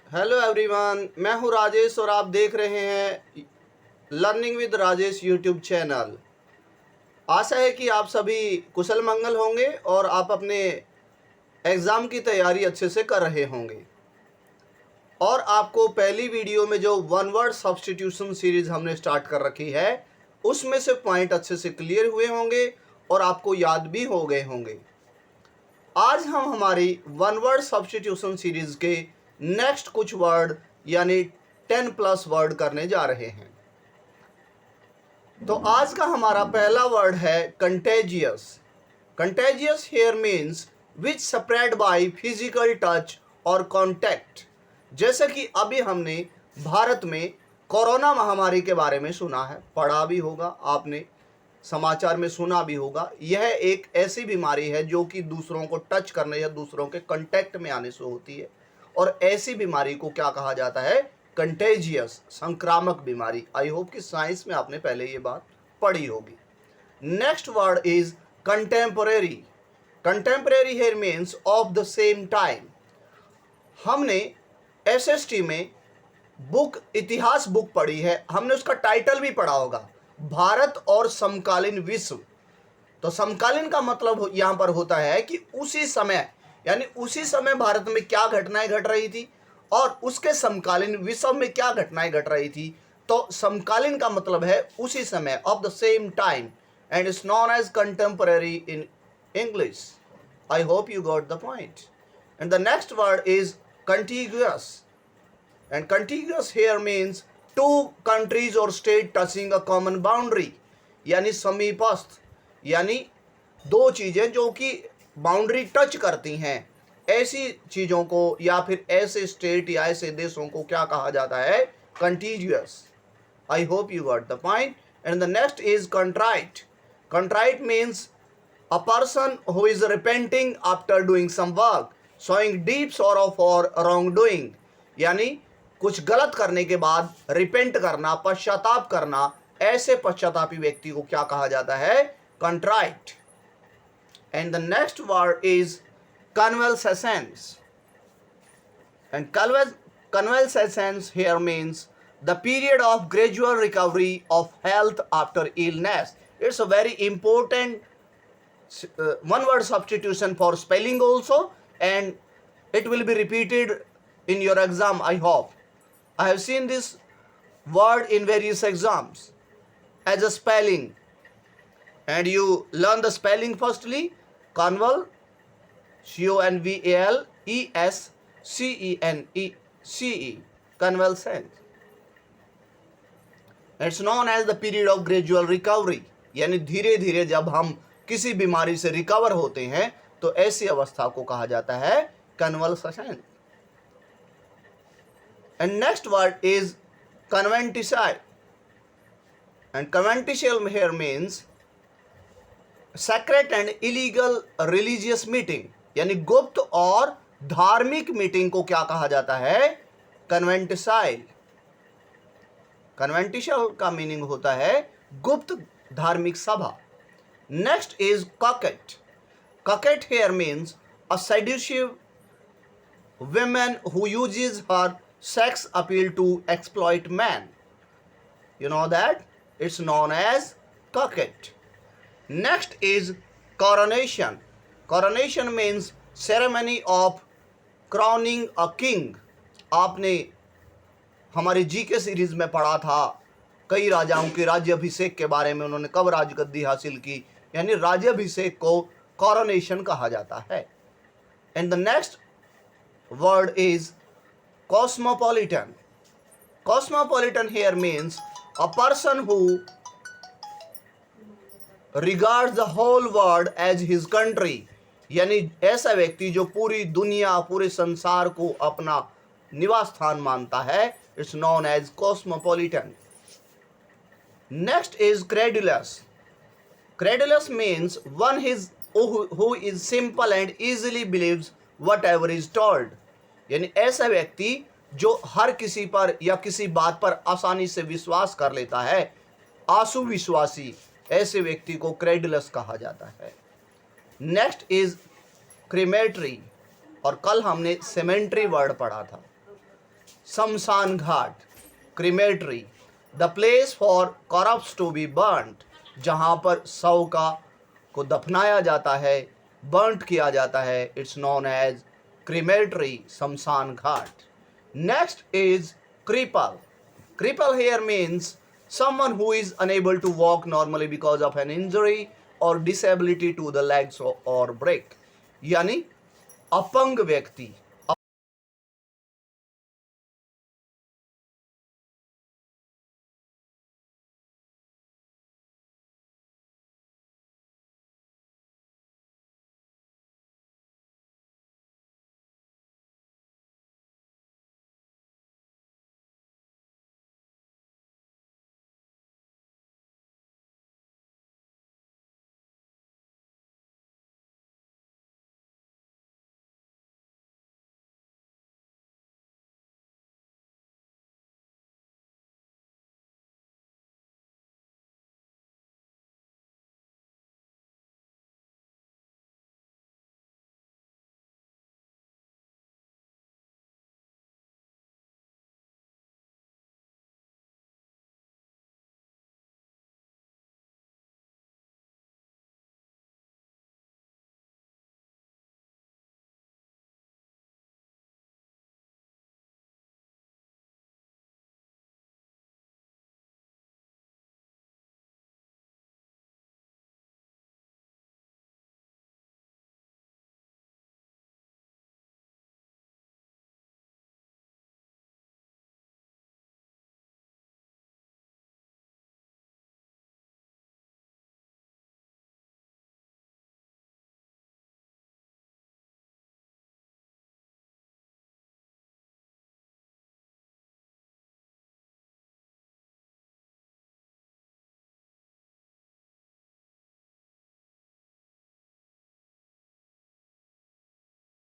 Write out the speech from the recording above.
Hello everyone, मैं हूं राजेश और आप देख रहे हैं learning with Rajesh YouTube channel. आशा है कि आप सभी कुशल मंगल होंगे और आप अपने एग्ज़ाम की तैयारी अच्छे से कर रहे होंगे। और आपको पहली वीडियो में जो वन वर्ड सब्स्टिट्यूशन सीरीज़ हमने स्टार्ट कर रखी है उसमें से पॉइंट अच्छे से क्लियर हुए होंगे और आपको याद भी हो गए होंगे। आज हम हमारी वन वर्ड सब्स्टिट्यूशन सीरीज़ के नेक्स्ट कुछ वर्ड यानी 10+ वर्ड करने जा रहे हैं। तो आज का हमारा पहला वर्ड है contagious. Contagious here means which spread by physical touch और कॉन्टैक्ट। जैसे कि अभी हमने भारत में कोरोना महामारी के बारे में सुना है, पढ़ा भी होगा आपने, समाचार में सुना भी होगा। यह एक ऐसी बीमारी है जो कि दूसरों को टच करने या दूसरों के कांटेक्ट में आने से होती है और ऐसी बीमारी को क्या कहा जाता है? कंटेजियस, संक्रामक बीमारी। आई होप कि साइंस में आपने पहले ये बात पढ़ी होगी। Next word is contemporary. Contemporary here means of the same time. हमने एसएसटी में इतिहास बुक पढ़ी है, हमने उसका टाइटल भी पढ़ा होगा, भारत और समकालीन विश्व। तो समकालीन का मतलब यहां पर होता है कि उसी समय, यानी उसी समय भारत में क्या घटनाएं घट रही थी और उसके समकालीन विश्व में क्या घटनाएं घट रही थी। तो समकालीन का मतलब है उसी समय, of the same time, and it's known as contemporary in English. I hope you got the point. And the next word is contiguous. And contiguous here means two countries or state touching a common boundary, यानी समीपस्थ, यानी दो चीज़ें जो कि boundary touch करती हैं, ऐसी चीज़ों को या फिर ऐसे स्टेट या ऐसे देशों को क्या कहा जाता है? contiguous. I hope you got the point. And the next is contrite. Contrite means a person who is repenting after doing some work, showing deep sorrow for wrongdoing. यानी कुछ गलत करने के बाद रिपेंट करना, पश्चाताप करना, ऐसे पश्चातापी व्यक्ति को क्या कहा जाता है? Contrite. And the next word is convulsions. And convulsions here means the period of gradual recovery of health after illness. It's a very important one word substitution for spelling also, and it will be repeated in your exam. I hope I have seen this word in various exams as a spelling, and you learn the spelling firstly. Conval, CONVALESCENCE, convalescence. It's known as the period of gradual recovery, यानी धीरे धीरे जब हम किसी बीमारी से recover होते हैं तो ऐसी अवस्था को कहा जाता है convulsion. And next word is conventicle. And conventicle here means secret and illegal religious meeting, यानी गुप्त और धार्मिक मीटिंग को क्या कहा जाता है? कन्वेंटिसाइल। कन्वेंटिशियल का मीनिंग होता है गुप्त धार्मिक सभा। Next is coquette. Coquette here means a seductive woman who uses her sex appeal to exploit men. You know that? It's known as coquette. Next is coronation. Coronation means ceremony of crowning a king. आपने हमारी GK series में पढ़ा था कई राजाओं के राज्याभिषेक के बारे में, उन्होंने कब राजगद्दी हासिल की, यानी राज्याभिषेक को कॉरोनेशन कहा जाता है। And the next word is cosmopolitan. Cosmopolitan here means a person who regards the whole world as his country, यानी ऐसा व्यक्ति जो पूरी दुनिया, पूरे संसार को अपना निवास स्थान मानता है। It's known as cosmopolitan. Next is credulous. Credulous means one who is simple and easily believes whatever is told, यानी ऐसा व्यक्ति जो हर किसी पर या किसी बात पर आसानी से विश्वास कर लेता है, आसु विश्वासी, ऐसे व्यक्ति को क्रेडुलस कहा जाता है। नेक्स्ट इज क्रीमेटरी, और कल हमने सेमेंट्री वर्ड पढ़ा था। शमशान घाट, crematory, the place for corpse to be burned, जहाँ पर शव को दफनाया जाता है, बर्न्ट किया जाता है, इट्स नोन एज क्रीमेटरी, शमशान घाट. Next is cripple. Cripple here means someone who is unable to walk normally because of an injury or disability to the legs or break. यानी अपंग व्यक्ति,